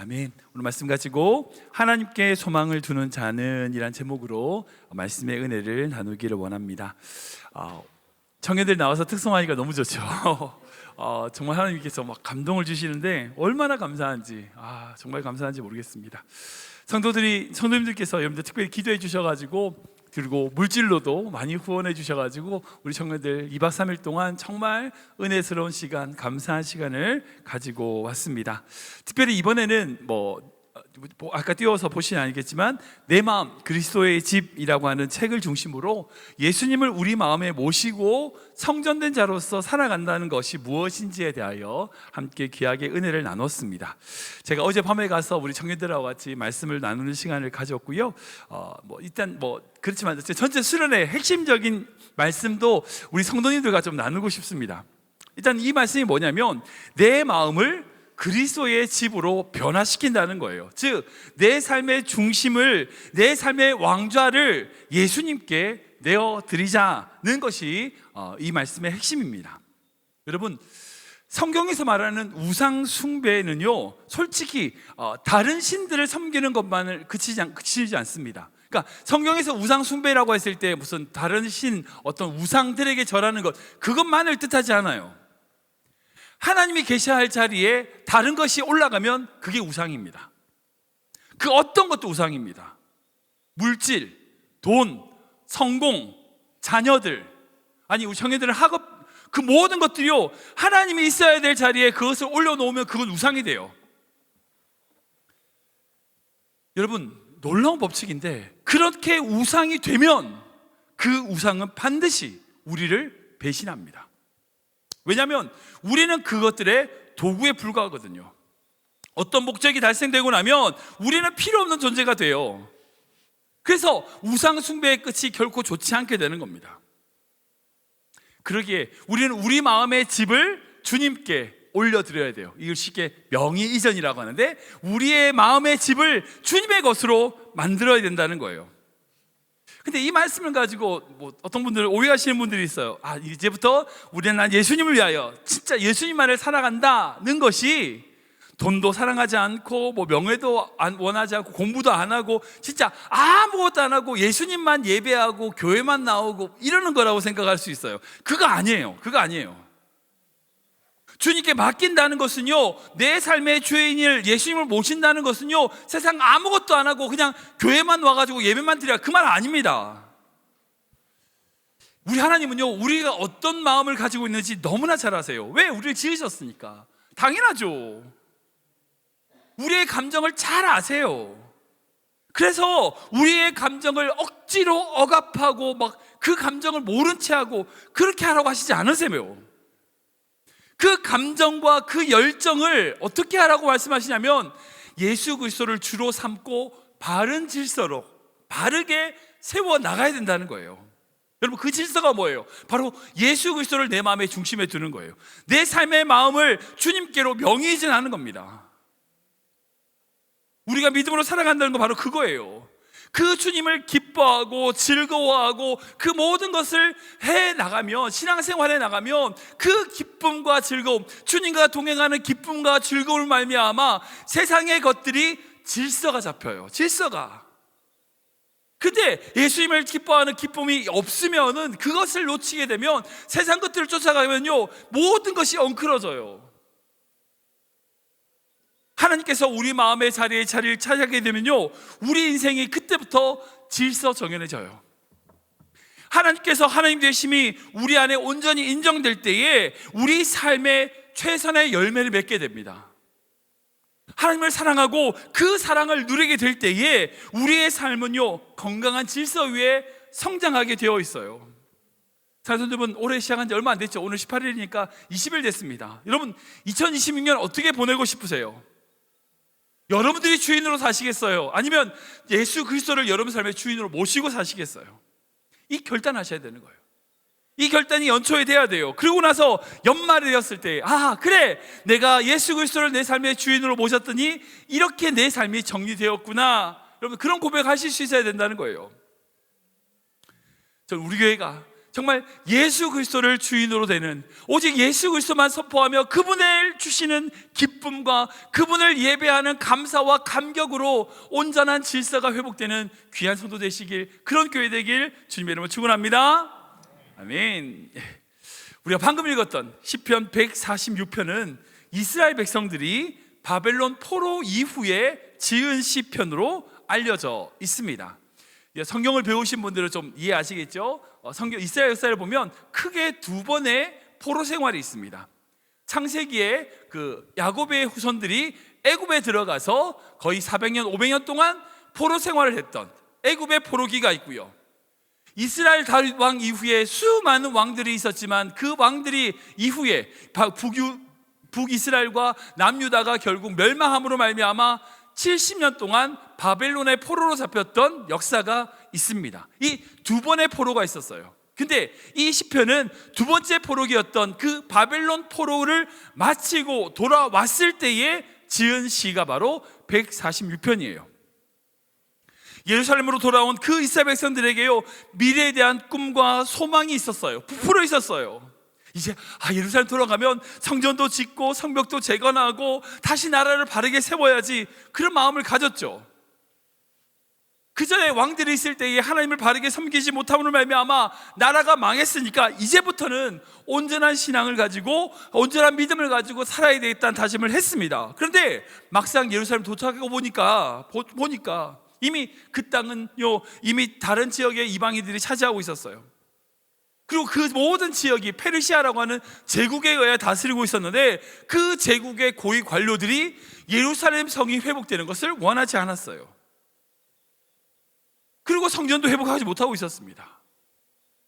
아멘. 오늘 말씀 가지고 하나님께 소망을 두는 자는 이란 제목으로 말씀의 은혜를 나누기를 원합니다. 청년들 나와서 특성하니까 너무 좋죠. 정말 하나님께서 막 감동을 주시는데 얼마나 감사한지, 정말 감사한지 모르겠습니다. 성도님들께서 여러분들 특별히 기도해 주셔가지고, 그리고 물질로도 많이 후원해 주셔가지고 우리 청년들 2박 3일 동안 정말 은혜스러운 시간, 감사한 시간을 가지고 왔습니다. 특별히 이번에는 아까 띄워서 보시면 알겠지만 내 마음 그리스도의 집이라고 하는 책을 중심으로 예수님을 우리 마음에 모시고 성전된 자로서 살아간다는 것이 무엇인지에 대하여 함께 귀하게 은혜를 나눴습니다. 제가 어젯밤에 가서 우리 청년들하고 같이 말씀을 나누는 시간을 가졌고요. 그렇지만 전체 수련의 핵심적인 말씀도 우리 성도님들과 좀 나누고 싶습니다. 일단 이 말씀이 뭐냐면 내 마음을 그리스도의 집으로 변화시킨다는 거예요. 즉, 내 삶의 중심을, 내 삶의 왕좌를 예수님께 내어드리자는 것이 이 말씀의 핵심입니다. 여러분, 성경에서 말하는 우상 숭배는요, 솔직히 다른 신들을 섬기는 것만을 그치지 않습니다. 그러니까 성경에서 우상 숭배라고 했을 때 무슨 다른 신, 어떤 우상들에게 절하는 것, 그것만을 뜻하지 않아요. 하나님이 계셔야 할 자리에 다른 것이 올라가면 그게 우상입니다. 그 어떤 것도 우상입니다. 물질, 돈, 성공, 자녀들, 우리 청년들은 학업, 그 모든 것들이요, 하나님이 있어야 될 자리에 그것을 올려놓으면 그건 우상이 돼요. 여러분, 놀라운 법칙인데 그렇게 우상이 되면 그 우상은 반드시 우리를 배신합니다. 왜냐하면 우리는 그것들의 도구에 불과하거든요. 어떤 목적이 달성되고 나면 우리는 필요 없는 존재가 돼요. 그래서 우상 숭배의 끝이 결코 좋지 않게 되는 겁니다. 그러기에 우리는 우리 마음의 집을 주님께 올려드려야 돼요. 이걸 쉽게 명의 이전이라고 하는데, 우리의 마음의 집을 주님의 것으로 만들어야 된다는 거예요. 근데 이 말씀을 가지고 어떤 분들은 오해하시는 분들이 있어요. 이제부터 우리는 난 예수님을 위하여 진짜 예수님만을 살아간다는 것이 돈도 사랑하지 않고 명예도 원하지 않고 공부도 안 하고 진짜 아무것도 안 하고 예수님만 예배하고 교회만 나오고 이러는 거라고 생각할 수 있어요. 그거 아니에요. 주님께 맡긴다는 것은요, 내 삶의 주인을 예수님을 모신다는 것은요, 세상 아무것도 안 하고 그냥 교회만 와가지고 예배만 드려야, 그 말 아닙니다. 우리 하나님은요, 우리가 어떤 마음을 가지고 있는지 너무나 잘 아세요. 왜? 우리를 지으셨으니까. 당연하죠. 우리의 감정을 잘 아세요. 그래서 우리의 감정을 억지로 억압하고 그 감정을 모른 채 하고 그렇게 하라고 하시지 않으세요. 그 감정과 그 열정을 어떻게 하라고 말씀하시냐면 예수 그리스도를 주로 삼고 바른 질서로 바르게 세워 나가야 된다는 거예요. 여러분, 그 질서가 뭐예요? 바로 예수 그리스도를 내 마음의 중심에 두는 거예요. 내 삶의 마음을 주님께로 명의이전하는 겁니다. 우리가 믿음으로 살아간다는 건 바로 그거예요. 그 주님을 기뻐하고 즐거워하고 그 모든 것을 해나가면, 신앙생활에 나가면 그 기쁨과 즐거움, 주님과 동행하는 기쁨과 즐거움을 말미암아 세상의 것들이 질서가 잡혀요. 질서가. 근데 예수님을 기뻐하는 기쁨이 없으면은, 그것을 놓치게 되면, 세상 것들을 쫓아가면요, 모든 것이 엉클어져요. 하나님께서 우리 마음의 자리를 차지하게 되면요, 우리 인생이 그때부터 질서 정연해져요. 하나님께서 하나님 되심이 우리 안에 온전히 인정될 때에 우리 삶의 최선의 열매를 맺게 됩니다. 하나님을 사랑하고 그 사랑을 누리게 될 때에 우리의 삶은요, 건강한 질서 위에 성장하게 되어 있어요. 사랑하는 올해 시작한 지 얼마 안 됐죠. 오늘 18일이니까 20일 됐습니다. 여러분, 2026년 어떻게 보내고 싶으세요? 여러분들이 주인으로 사시겠어요? 아니면 예수 그리스도를 여러분 삶의 주인으로 모시고 사시겠어요? 이 결단하셔야 되는 거예요. 이 결단이 연초에 돼야 돼요. 그러고 나서 연말이 되었을 때, 그래, 내가 예수 그리스도를 내 삶의 주인으로 모셨더니 이렇게 내 삶이 정리되었구나. 여러분, 그런 고백하실 수 있어야 된다는 거예요. 저는 우리 교회가 정말 예수 그리스도를 주인으로 되는, 오직 예수 그리스도만 선포하며 그분을 주시는 기쁨과 그분을 예배하는 감사와 감격으로 온전한 질서가 회복되는 귀한 성도 되시길, 그런 교회 되길 주님의 이름으로 축원합니다. 아멘. 우리가 방금 읽었던 시편 146편은 이스라엘 백성들이 바벨론 포로 이후에 지은 시편으로 알려져 있습니다. 성경을 배우신 분들은 좀 이해하시겠죠? 성경 이스라엘 역사를 보면 크게 두 번의 포로 생활이 있습니다. 창세기에 그 야곱의 후손들이 애굽에 들어가서 거의 400년, 500년 동안 포로 생활을 했던 애굽의 포로기가 있고요. 이스라엘 다윗 왕 이후에 수많은 왕들이 있었지만 그 왕들이 이후에 북이스라엘과 남유다가 결국 멸망함으로 말미암아 70년 동안 바벨론의 포로로 잡혔던 역사가 있습니다. 이 두 번의 포로가 있었어요. 근데 이 시편은 두 번째 포로기였던 그 바벨론 포로를 마치고 돌아왔을 때에 지은 시가 바로 146편이에요. 예루살렘으로 돌아온 그 이스라엘 백성들에게요, 미래에 대한 꿈과 소망이 있었어요. 부풀어 있었어요. 이제 예루살렘 돌아가면 성전도 짓고 성벽도 재건하고 다시 나라를 바르게 세워야지, 그런 마음을 가졌죠. 그 전에 왕들이 있을 때에 하나님을 바르게 섬기지 못함으로 말미암아 나라가 망했으니까 이제부터는 온전한 신앙을 가지고 온전한 믿음을 가지고 살아야 되겠다는 다짐을 했습니다. 그런데 막상 예루살렘 도착하고 보니까 이미 그 땅은요, 이미 다른 지역의 이방인들이 차지하고 있었어요. 그리고 그 모든 지역이 페르시아라고 하는 제국에 의해 다스리고 있었는데 그 제국의 고위 관료들이 예루살렘 성이 회복되는 것을 원하지 않았어요. 그리고 성전도 회복하지 못하고 있었습니다.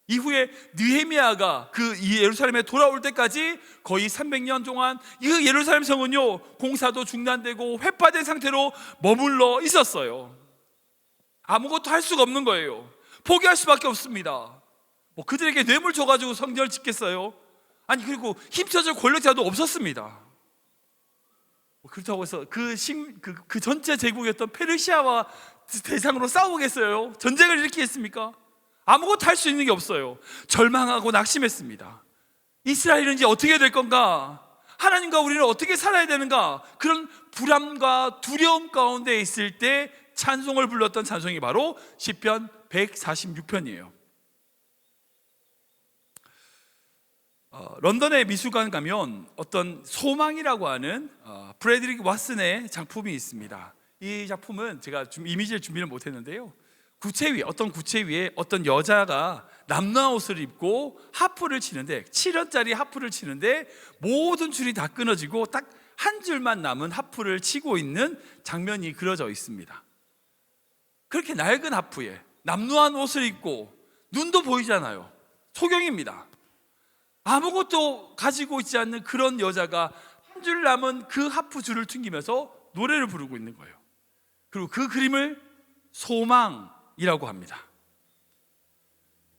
이후에 느헤미야가 그 예루살렘에 돌아올 때까지 거의 300년 동안 이 예루살렘 성은요, 공사도 중단되고 회파된 상태로 머물러 있었어요. 아무것도 할 수가 없는 거예요. 포기할 수밖에 없습니다. 그들에게 뇌물 줘가지고 성전을 짓겠어요? 아니, 그리고 힘써줄 권력자도 없었습니다. 그렇다고 해서 그 전체 제국이었던 페르시아와 대상으로 싸우겠어요? 전쟁을 일으키겠습니까? 아무것도 할 수 있는 게 없어요. 절망하고 낙심했습니다. 이스라엘은 이제 어떻게 될 건가? 하나님과 우리는 어떻게 살아야 되는가? 그런 불안과 두려움 가운데 있을 때 찬송을 불렀던 찬송이 바로 시편 146편이에요. 런던의 미술관 가면 어떤 소망이라고 하는 프레드릭 왓슨의 작품이 있습니다. 이 작품은 제가 이미지를 준비를 못했는데요, 어떤 구체 위에 어떤 여자가 남루한 옷을 입고 하프를 치는데, 7원짜리 하프를 치는데 모든 줄이 다 끊어지고 딱 한 줄만 남은 하프를 치고 있는 장면이 그려져 있습니다. 그렇게 낡은 하프에 남루한 옷을 입고 눈도 보이잖아요. 소경입니다. 아무것도 가지고 있지 않는 그런 여자가 한 줄 남은 그 하프 줄을 튕기면서 노래를 부르고 있는 거예요. 그리고 그 그림을 소망이라고 합니다.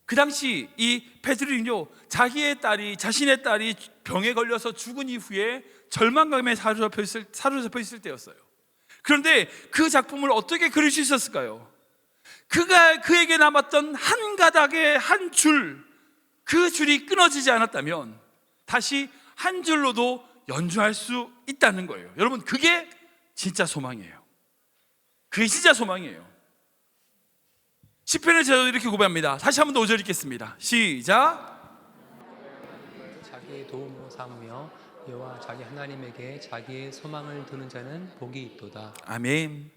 그 당시 이 페드릭은요, 자신의 딸이 병에 걸려서 죽은 이후에 절망감에 사로잡혀 있을 때였어요. 그런데 그 작품을 어떻게 그릴 수 있었을까요? 그에게 남았던 한 가닥의 한 줄, 그 줄이 끊어지지 않았다면 다시 한 줄로도 연주할 수 있다는 거예요. 여러분, 그게 진짜 소망이에요. 그게 진짜 소망이에요. 시편을 제가 이렇게 고백합니다. 다시 한번 더 5절 읽겠습니다. 시작. 자기의 도움으로 삼으며 여호와 자기 하나님에게 자기의 소망을 두는 자는 복이 있도다. 아멘.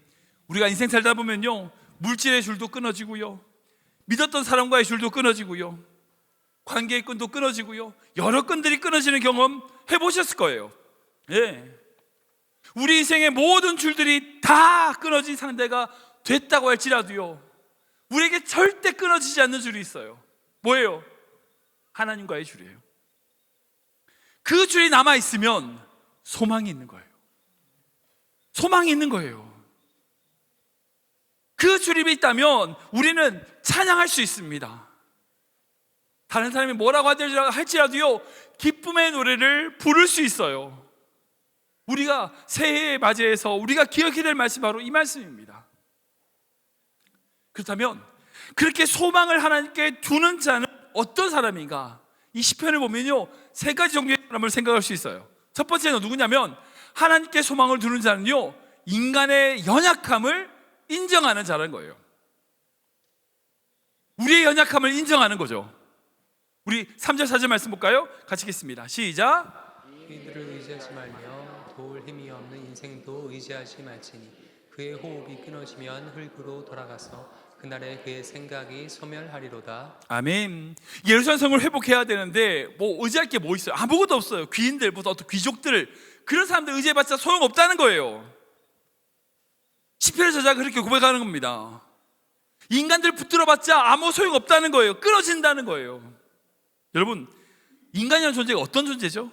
우리가 인생 살다 보면요, 물질의 줄도 끊어지고요, 믿었던 사람과의 줄도 끊어지고요, 관계의 끈도 끊어지고요, 여러 끈들이 끊어지는 경험 해보셨을 거예요. 예. 우리 인생의 모든 줄들이 다 끊어진 상태가 됐다고 할지라도요, 우리에게 절대 끊어지지 않는 줄이 있어요. 뭐예요? 하나님과의 줄이에요. 그 줄이 남아있으면 소망이 있는 거예요. 소망이 있는 거예요. 그 줄이 있다면 우리는 찬양할 수 있습니다. 다른 사람이 뭐라고 할지라도요, 기쁨의 노래를 부를 수 있어요. 우리가 새해에 맞이해서 우리가 기억해야 될 말씀이 바로 이 말씀입니다. 그렇다면 그렇게 소망을 하나님께 두는 자는 어떤 사람인가? 이 시편을 보면요, 세 가지 종류의 사람을 생각할 수 있어요. 첫 번째는 누구냐면 하나님께 소망을 두는 자는요, 인간의 연약함을 인정하는 자라는 거예요. 우리의 연약함을 인정하는 거죠. 우리 3절 4절 말씀 볼까요? 같이 읽겠습니다. 시작. 이들을 의지하지 말며 도울 힘이 없는 인생도 의지하지 말지니 그의 호흡이 끊어지면 흙으로 돌아가서 그날에 그의 생각이 소멸하리로다. 아멘. 예루살렘 성을 회복해야 되는데 뭐 의지할 게 뭐 있어요? 아무것도 없어요. 귀인들부터 어떤 귀족들, 그런 사람들 의지해봤자 소용없다는 거예요. 시편의 저자가 그렇게 고백하는 겁니다. 인간들 붙들어봤자 아무 소용없다는 거예요. 끊어진다는 거예요. 여러분, 인간이라는 존재가 어떤 존재죠?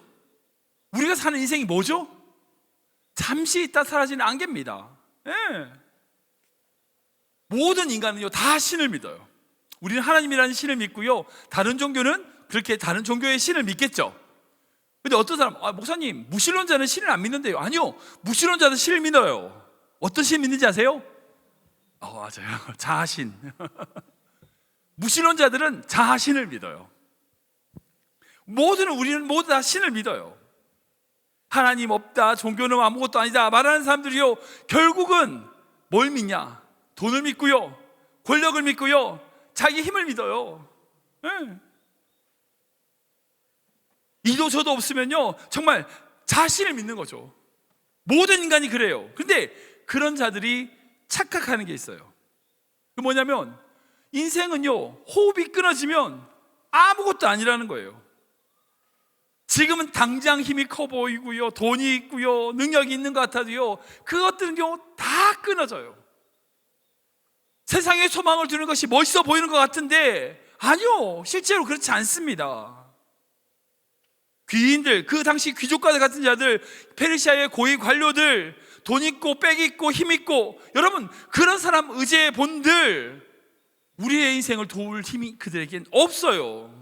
우리가 사는 인생이 뭐죠? 잠시 있다 사라지는 안개입니다. 예. 모든 인간은요, 다 신을 믿어요. 우리는 하나님이라는 신을 믿고요, 다른 종교는 그렇게 다른 종교의 신을 믿겠죠. 근데 어떤 사람, 목사님, 무신론자는 신을 안 믿는데요. 아니요, 무신론자도 신을 믿어요. 어떤 신 믿는지 아세요? 맞아요. 자아신. 무신론자들은 자아신을 믿어요. 우리는 모두 다 신을 믿어요. 하나님 없다, 종교는 아무것도 아니다 말하는 사람들이요, 결국은 뭘 믿냐? 돈을 믿고요, 권력을 믿고요, 자기 힘을 믿어요. 네. 이도 저도 없으면요, 정말 자신을 믿는 거죠. 모든 인간이 그래요. 근데 그런 자들이 착각하는 게 있어요. 그 뭐냐면, 인생은요, 호흡이 끊어지면 아무것도 아니라는 거예요. 지금은 당장 힘이 커 보이고요, 돈이 있고요, 능력이 있는 것 같아도요, 그것들은요, 다 끊어져요. 세상에 소망을 두는 것이 멋있어 보이는 것 같은데 아니요, 실제로 그렇지 않습니다. 귀인들, 그 당시 귀족과 같은 자들, 페르시아의 고위 관료들, 돈 있고 빽 있고 힘 있고, 여러분 그런 사람 의지해 본들 우리의 인생을 도울 힘이 그들에겐 없어요.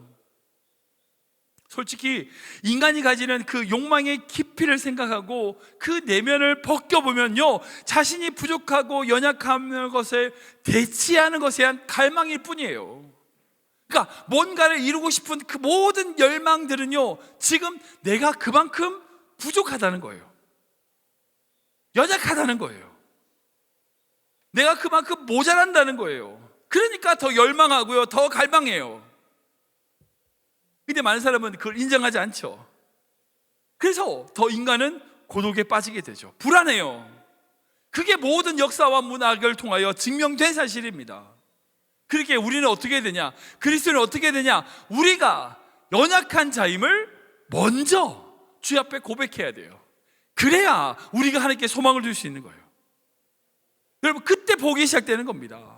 솔직히 인간이 가지는 그 욕망의 깊이를 생각하고 그 내면을 벗겨보면요, 자신이 부족하고 연약한 것에 대치하는 것에 대한 갈망일 뿐이에요. 그러니까 뭔가를 이루고 싶은 그 모든 열망들은요, 지금 내가 그만큼 부족하다는 거예요. 연약하다는 거예요. 내가 그만큼 모자란다는 거예요. 그러니까 더 열망하고요, 더 갈망해요. 근데 많은 사람은 그걸 인정하지 않죠. 그래서 더 인간은 고독에 빠지게 되죠. 불안해요. 그게 모든 역사와 문학을 통하여 증명된 사실입니다. 그렇게 우리는 어떻게 되냐? 그리스도는 어떻게 되냐? 우리가 연약한 자임을 먼저 주 앞에 고백해야 돼요. 그래야 우리가 하나님께 소망을 줄 수 있는 거예요. 여러분, 그때 복이 시작되는 겁니다.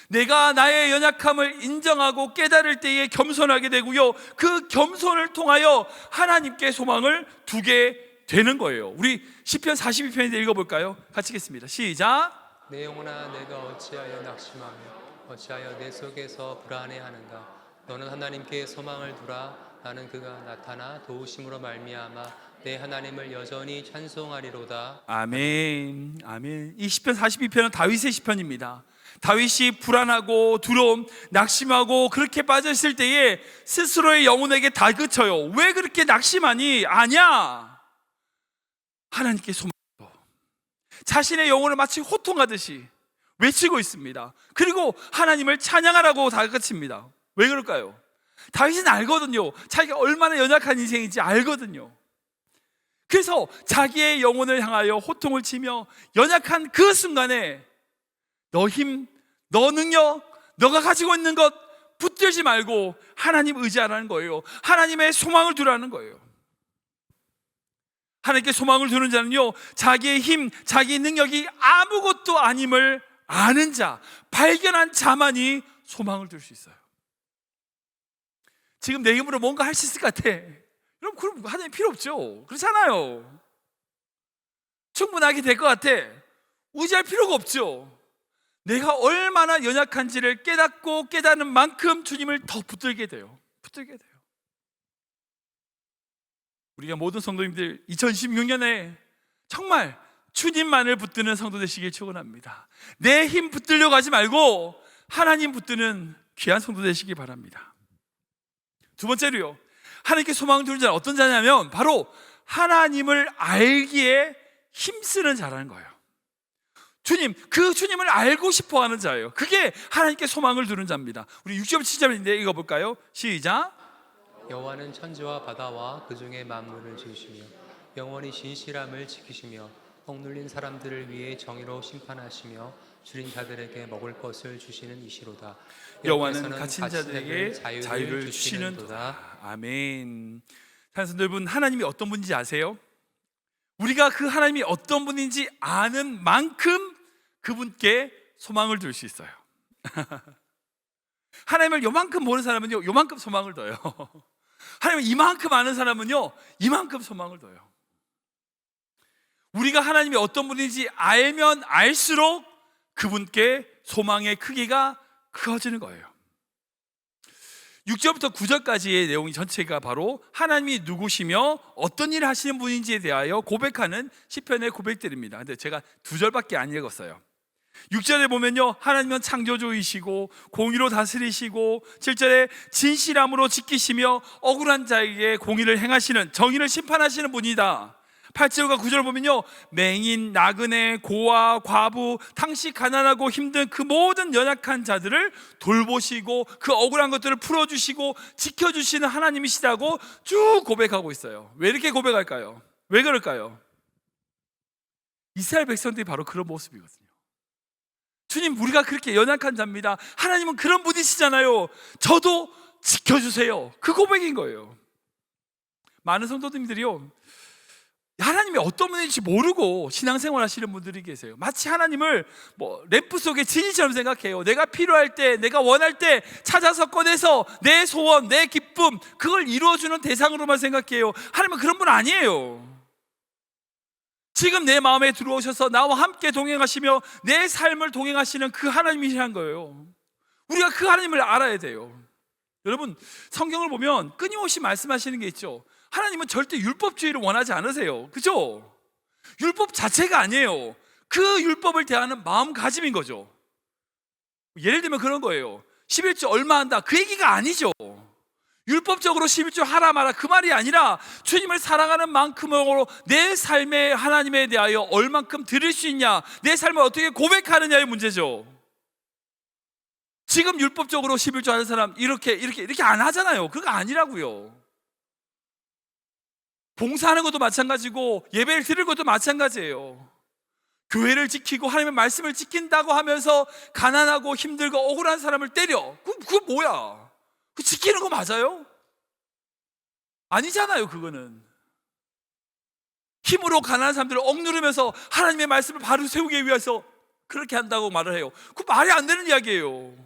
내가 나의 연약함을 인정하고 깨달을 때에 겸손하게 되고요, 그 겸손을 통하여 하나님께 소망을 두게 되는 거예요. 우리 시편 42편인데 읽어볼까요? 같이 읽겠습니다. 시작. 내 영혼아, 내가 어찌하여 낙심하며 어찌하여 내 속에서 불안해하는가? 너는 하나님께 소망을 두라. 나는 그가 나타나 도우심으로 말미암아 내 하나님을 여전히 찬송하리로다. 아멘. 아멘. 이 시편 42편은 다윗의 시편입니다. 다윗이 불안하고 두려움, 낙심하고 그렇게 빠져있을 때에 스스로의 영혼에게 다그쳐요. 왜 그렇게 낙심하니? 아니야, 하나님께 소망하고 자신의 영혼을 마치 호통하듯이 외치고 있습니다. 그리고 하나님을 찬양하라고 다그칩니다. 왜 그럴까요? 다윗은 알거든요. 자기가 얼마나 연약한 인생인지 알거든요. 그래서 자기의 영혼을 향하여 호통을 치며 연약한 그 순간에 너 힘, 너 능력, 너가 가지고 있는 것 붙들지 말고 하나님 의지하라는 거예요. 하나님의 소망을 두라는 거예요. 하나님께 소망을 두는 자는요, 자기의 힘, 자기의 능력이 아무것도 아님을 아는 자, 발견한 자만이 소망을 둘 수 있어요. 지금 내 힘으로 뭔가 할 수 있을 것 같아. 그럼 하나님 필요 없죠. 그렇잖아요. 충분하게 될 것 같아. 의지할 필요가 없죠. 내가 얼마나 연약한지를 깨닫고 깨닫는 만큼 주님을 더 붙들게 돼요. 우리가 모든 성도님들 2016년에 정말 주님만을 붙드는 성도 되시길 축원합니다. 내 힘 붙들려고 하지 말고 하나님 붙드는 귀한 성도 되시길 바랍니다. 두 번째로요, 하나님께 소망을 두는 자는 어떤 자냐면 바로 하나님을 알기에 힘쓰는 자라는 거예요. 그 주님을 알고 싶어 하는 자예요. 그게 하나님께 소망을 두는 자입니다. 우리 6절 7절인데 읽어볼까요? 시작. 여호와는 천지와 바다와 그 중에 만물을 지으시며 영원히 진실함을 지키시며 억눌린 사람들을 위해 정의로 심판하시며 줄인 자들에게 먹을 것을 주시는 이시로다. 여호와는 갇힌 자들에게 자유를 주시는도다. 아멘. 사랑하는 여러분, 하나님이 어떤 분인지 아세요? 우리가 그 하나님이 어떤 분인지 아는 만큼 그분께 소망을 둘 수 있어요. 하나님을 요만큼 모르는 사람은요, 요만큼 소망을 둬요. 하나님을 이만큼 아는 사람은요, 이만큼 소망을 둬요. 우리가 하나님이 어떤 분인지 알면 알수록 그분께 소망의 크기가 커지는 거예요. 6절부터 9절까지의 내용이 전체가 바로 하나님이 누구시며 어떤 일을 하시는 분인지에 대하여 고백하는 시편의 고백들입니다. 근데 제가 2절밖에 안 읽었어요. 6절에 보면요, 하나님은 창조주이시고 공의로 다스리시고 7절에 진실함으로 지키시며 억울한 자에게 공의를 행하시는, 정의를 심판하시는 분이다. 8절과 9절을 보면요, 맹인, 나그네, 고아, 과부, 당시 가난하고 힘든 그 모든 연약한 자들을 돌보시고 그 억울한 것들을 풀어주시고 지켜주시는 하나님이시다고 쭉 고백하고 있어요. 왜 이렇게 고백할까요? 왜 그럴까요? 이스라엘 백성들이 바로 그런 모습이거든요. 주님, 우리가 그렇게 연약한 자입니다. 하나님은 그런 분이시잖아요. 저도 지켜주세요. 그 고백인 거예요. 많은 성도님들이요, 하나님이 어떤 분인지 모르고 신앙생활 하시는 분들이 계세요. 마치 하나님을 램프 속의 진이처럼 생각해요. 내가 필요할 때, 내가 원할 때 찾아서 꺼내서 내 소원, 내 기쁨, 그걸 이루어주는 대상으로만 생각해요. 하나님은 그런 분 아니에요. 지금 내 마음에 들어오셔서 나와 함께 동행하시며 내 삶을 동행하시는 그 하나님이시란 거예요. 우리가 그 하나님을 알아야 돼요. 여러분, 성경을 보면 끊임없이 말씀하시는 게 있죠. 하나님은 절대 율법주의를 원하지 않으세요. 그죠? 율법 자체가 아니에요. 그 율법을 대하는 마음가짐인 거죠. 예를 들면 그런 거예요. 11조 얼마 한다, 그 얘기가 아니죠. 율법적으로 11조 하라 마라, 그 말이 아니라 주님을 사랑하는 만큼으로 내 삶에 하나님에 대하여 얼만큼 드릴 수 있냐, 내 삶을 어떻게 고백하느냐의 문제죠. 지금 율법적으로 11조 하는 사람 이렇게 안 하잖아요. 그거 아니라고요. 봉사하는 것도 마찬가지고 예배를 드릴 것도 마찬가지예요. 교회를 지키고 하나님의 말씀을 지킨다고 하면서 가난하고 힘들고 억울한 사람을 때려. 그거 뭐야? 그 지키는 거 맞아요? 아니잖아요. 그거는 힘으로 가난한 사람들을 억누르면서 하나님의 말씀을 바로 세우기 위해서 그렇게 한다고 말을 해요. 그 말이 안 되는 이야기예요.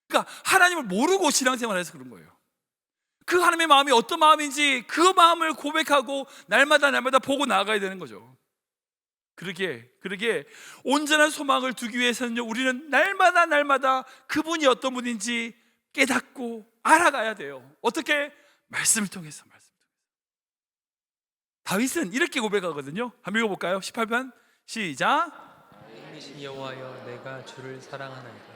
그러니까 하나님을 모르고 신앙생활을 해서 그런 거예요. 그 하나님의 마음이 어떤 마음인지 그 마음을 고백하고 날마다 보고 나아가야 되는 거죠. 그러기에 온전한 소망을 두기 위해서는요, 우리는 날마다 그분이 어떤 분인지 깨닫고 알아가야 돼요. 어떻게? 말씀을 통해서. 다윗은 이렇게 고백하거든요. 한번 읽어볼까요? 18편 시작. 이신 여호와여, 내가 주를 사랑하나이다.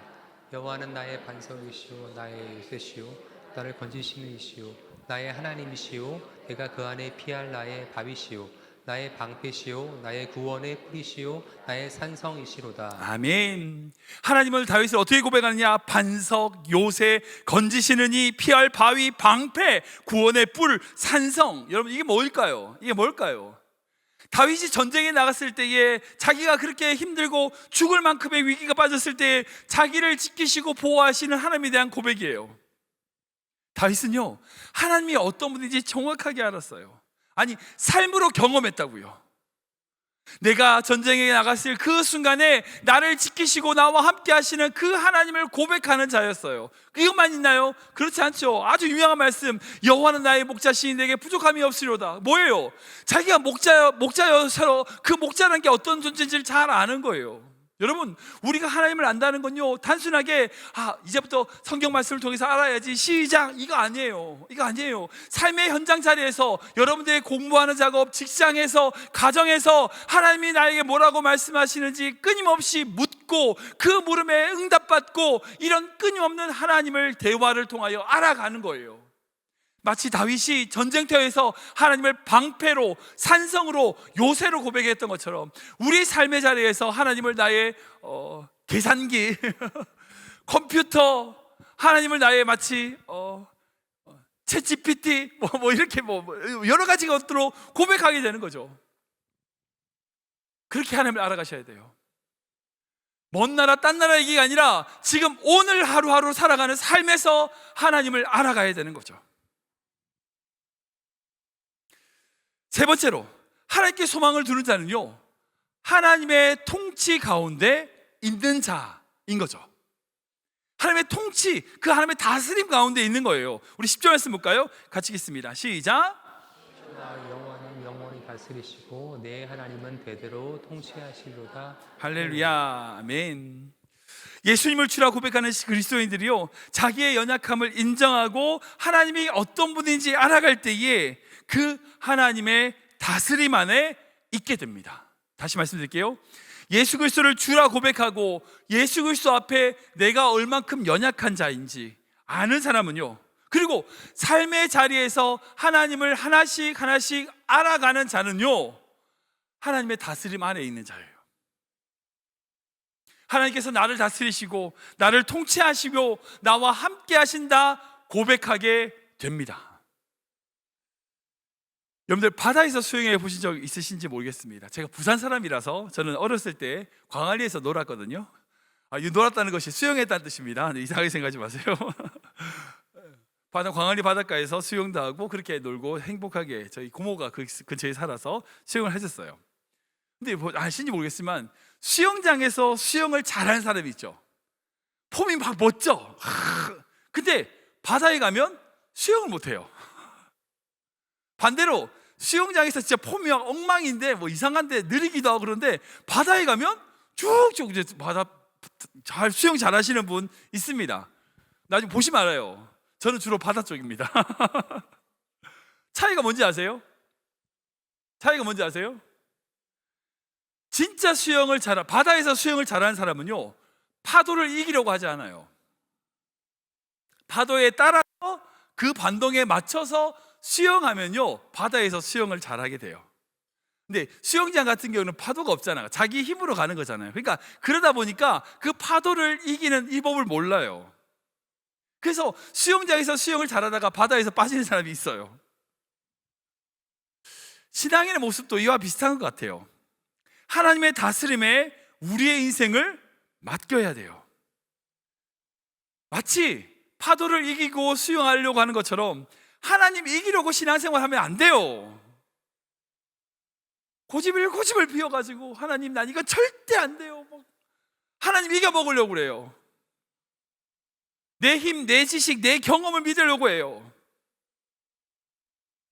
여호와는 나의 반석이시오, 나의 요새시오, 나를 건지시는 이시오, 나의 하나님이시오, 내가 그 안에 피할 나의 밥이시오, 나의 방패시오, 나의 구원의 뿌리시오, 나의 산성이시로다. 아멘. 하나님을 다윗을 어떻게 고백하느냐? 반석, 요새, 건지시는 이, 피할 바위, 방패, 구원의 뿔, 산성. 여러분, 이게 뭘까요? 다윗이 전쟁에 나갔을 때에 자기가 그렇게 힘들고 죽을 만큼의 위기가 빠졌을 때에 자기를 지키시고 보호하시는 하나님에 대한 고백이에요. 다윗은요, 하나님이 어떤 분인지 정확하게 알았어요. 아니, 삶으로 경험했다고요. 내가 전쟁에 나갔을 그 순간에 나를 지키시고 나와 함께 하시는 그 하나님을 고백하는 자였어요. 이것만 있나요? 그렇지 않죠. 아주 유명한 말씀, 여호와는 나의 목자시니 내게 부족함이 없으리로다. 뭐예요? 자기가 목자여서 그 목자라는 게 어떤 존재인지를 잘 아는 거예요. 여러분, 우리가 하나님을 안다는 건요, 단순하게 이제부터 성경 말씀을 통해서 알아야지 시작, 이거 아니에요. 삶의 현장 자리에서, 여러분들의 공부하는 작업, 직장에서, 가정에서 하나님이 나에게 뭐라고 말씀하시는지 끊임없이 묻고 그 물음에 응답받고, 이런 끊임없는 하나님을 대화를 통하여 알아가는 거예요. 마치 다윗이 전쟁터에서 하나님을 방패로, 산성으로, 요새로 고백했던 것처럼 우리 삶의 자리에서 하나님을 나의 계산기, 컴퓨터, 하나님을 나의 마치 챗 GPT 이렇게 여러 가지 것들로 고백하게 되는 거죠. 그렇게 하나님을 알아가셔야 돼요. 먼 나라 딴 나라 얘기가 아니라 지금 오늘 하루하루 살아가는 삶에서 하나님을 알아가야 되는 거죠. 세 번째로, 하나님께 소망을 두는 자는요, 하나님의 통치 가운데 있는 자인 거죠. 하나님의 통치, 그 하나님의 다스림 가운데 있는 거예요. 우리 10절 말씀 볼까요? 같이 읽습니다. 시작. 여호와는 영원히 다스리시고 내 하나님은 대대로 통치하시리로다. 할렐루야, 아멘. 예수님을 주라 고백하는 그리스도인들이요, 자기의 연약함을 인정하고 하나님이 어떤 분인지 알아갈 때에 그 하나님의 다스림 안에 있게 됩니다. 다시 말씀드릴게요. 예수 그리스도를 주라 고백하고 예수 그리스도 앞에 내가 얼만큼 연약한 자인지 아는 사람은요, 그리고 삶의 자리에서 하나님을 하나씩 하나씩 알아가는 자는요, 하나님의 다스림 안에 있는 자예요. 하나님께서 나를 다스리시고 나를 통치하시고 나와 함께 하신다 고백하게 됩니다. 여러분들 바다에서 수영해 보신 적 있으신지 모르겠습니다. 제가 부산 사람이라서 저는 어렸을 때 광안리에서 놀았거든요. 이 놀았다는 것이 수영했다는 뜻입니다. 이상하게 생각하지 마세요. 광안리 바닷가에서 수영도 하고 그렇게 놀고 행복하게, 저희 고모가 그 근처에 살아서 수영을 했었어요. 근데 아시는지 모르겠지만 수영장에서 수영을 잘하는 사람이 있죠. 폼이 막 멋져. 근데 바다에 가면 수영을 못해요. 반대로 수영장에서 진짜 폼이 막 엉망인데 이상한데 느리기도 하고 그런데 바다에 가면 쭉쭉 이제 수영 잘하시는 분 있습니다. 나중에 보시면 알아요. 저는 주로 바다 쪽입니다. 차이가 뭔지 아세요? 진짜 바다에서 수영을 잘하는 사람은요, 파도를 이기려고 하지 않아요. 파도에 따라서 그 반동에 맞춰서 수영하면요, 바다에서 수영을 잘하게 돼요. 근데 수영장 같은 경우는 파도가 없잖아요. 자기 힘으로 가는 거잖아요. 그러니까 그러다 보니까 그 파도를 이기는 이 법을 몰라요. 그래서 수영장에서 수영을 잘하다가 바다에서 빠지는 사람이 있어요. 신앙인의 모습도 이와 비슷한 것 같아요. 하나님의 다스림에 우리의 인생을 맡겨야 돼요. 마치 파도를 이기고 수영하려고 하는 것처럼 하나님 이기려고 신앙생활하면 안 돼요. 고집을 피워가지고 하나님 난 이거 절대 안 돼요. 하나님 이겨먹으려고 그래요. 내 힘, 내 지식, 내 경험을 믿으려고 해요.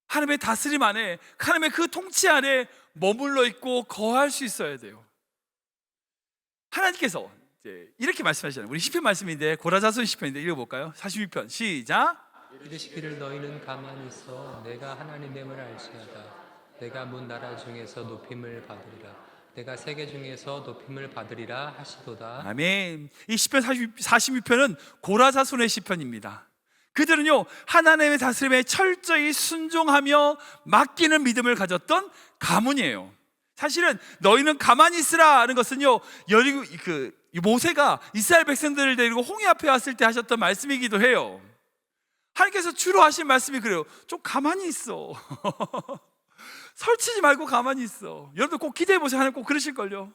하나님의 다스림 안에, 하나님의 그 통치 안에 머물러 있고 거할 수 있어야 돼요. 하나님께서 이렇게 말씀하시잖아요. 우리 시편 말씀인데, 고라자손 시편인데 읽어볼까요? 42편 시작. 이르시기를 너희는 가만히 있어 내가 하나님됨을 알지어다. 내가 문 나라 중에서 높임을 받으리라. 내가 세계 중에서 높임을 받으리라 하시도다. 아멘. 이 시편 42편은 고라자손의 시편입니다. 그들은요, 하나님의 다스림에 철저히 순종하며 맡기는 믿음을 가졌던 가문이에요. 사실은 너희는 가만히 있으라 하는 것은요, 모세가 이스라엘 백성들을 데리고 홍해 앞에 왔을 때 하셨던 말씀이기도 해요. 하나님께서 주로 하신 말씀이 그래요. 좀 가만히 있어. 설치지 말고 가만히 있어. 여러분들 꼭 기대해 보세요. 하나님 꼭 그러실걸요.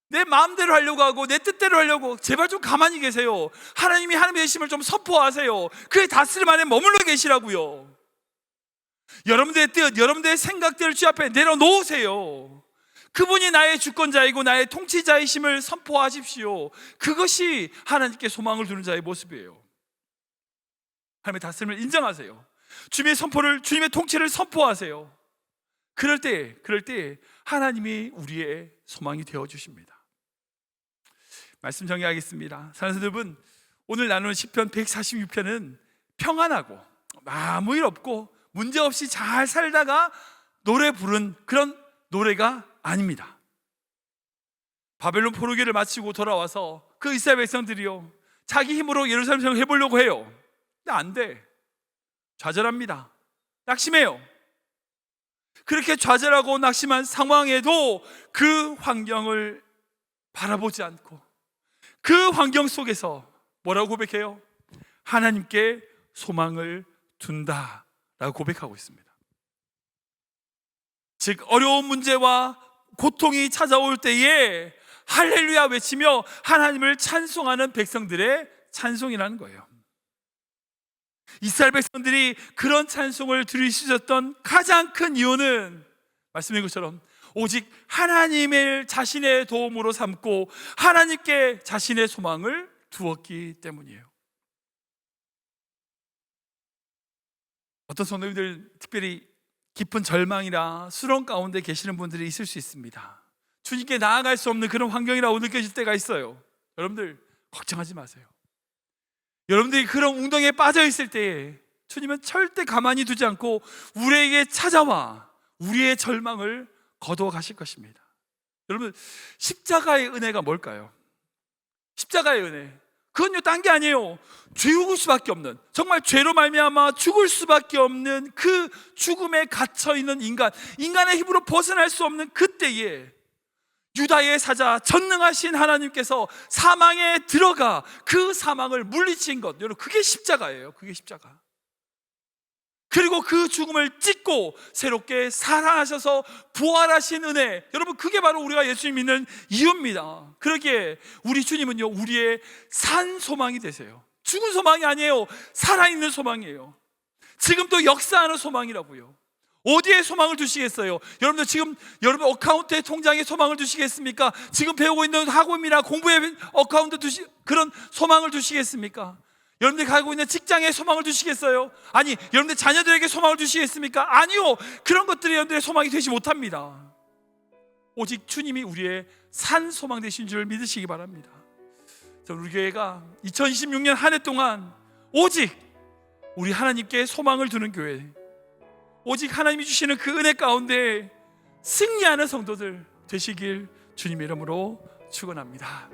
내 마음대로 하려고 하고 내 뜻대로 하려고, 제발 좀 가만히 계세요. 하나님이 하나님의 계심을 좀 선포하세요. 그의 다스림 안에 머물러 계시라고요. 여러분들의 뜻, 여러분들의 생각들을 주 앞에 내려놓으세요. 그분이 나의 주권자이고 나의 통치자이심을 선포하십시오. 그것이 하나님께 소망을 두는 자의 모습이에요. 하나님의 다스림을 인정하세요. 주님의 통치를 선포하세요. 그럴 때 하나님이 우리의 소망이 되어 주십니다. 말씀 정리하겠습니다. 사랑하는 여러분, 오늘 나누는 시편 146편은 평안하고 아무 일 없고 문제없이 잘 살다가 노래 부른 그런 노래가 아닙니다. 바벨론 포로기를 마치고 돌아와서 그 이스라엘 백성들이요, 자기 힘으로 예루살렘 성을 해보려고 해요. 근데 안 돼. 좌절합니다. 낙심해요. 그렇게 좌절하고 낙심한 상황에도 그 환경을 바라보지 않고 그 환경 속에서 뭐라고 고백해요? 하나님께 소망을 둔다라고 고백하고 있습니다. 즉 어려운 문제와 고통이 찾아올 때에 할렐루야 외치며 하나님을 찬송하는 백성들의 찬송이라는 거예요. 이스라엘 백성들이 그런 찬송을 드릴 수 있었던 가장 큰 이유는 말씀드린 것처럼 오직 하나님을 자신의 도움으로 삼고 하나님께 자신의 소망을 두었기 때문이에요. 어떤 성도님들 특별히 깊은 절망이나 수렁 가운데 계시는 분들이 있을 수 있습니다. 주님께 나아갈 수 없는 그런 환경이라고 느껴질 때가 있어요. 여러분들 걱정하지 마세요. 여러분들이 그런 웅덩이에 빠져 있을 때에 주님은 절대 가만히 두지 않고 우리에게 찾아와 우리의 절망을 거두어 가실 것입니다. 여러분, 십자가의 은혜가 뭘까요? 십자가의 은혜, 그건요 딴 게 아니에요. 죽을 수밖에 없는, 정말 죄로 말미암아 죽을 수밖에 없는 그 죽음에 갇혀있는 인간의 힘으로 벗어날 수 없는 그때에 유다의 사자 전능하신 하나님께서 사망에 들어가 그 사망을 물리친 것, 여러분 그게 십자가예요. 그게 십자가. 그리고 그 죽음을 찢고 새롭게 살아나셔서 부활하신 은혜, 여러분 그게 바로 우리가 예수님 믿는 이유입니다. 그러기에 우리 주님은요 우리의 산 소망이 되세요. 죽은 소망이 아니에요. 살아있는 소망이에요. 지금도 역사하는 소망이라고요. 어디에 소망을 두시겠어요? 여러분들 지금 여러분 어카운트에 통장에 소망을 두시겠습니까? 지금 배우고 있는 학원이나 공부에 어카운트 그런 소망을 두시겠습니까? 여러분들이 가지고 있는 직장에 소망을 두시겠어요? 아니, 여러분들 자녀들에게 소망을 두시겠습니까? 아니요. 그런 것들이 여러분들의 소망이 되지 못합니다. 오직 주님이 우리의 산 소망 되신 줄 믿으시기 바랍니다. 우리 교회가 2026년 한 해 동안 오직 우리 하나님께 소망을 두는 교회, 오직 하나님이 주시는 그 은혜 가운데 승리하는 성도들 되시길 주님의 이름으로 축원합니다.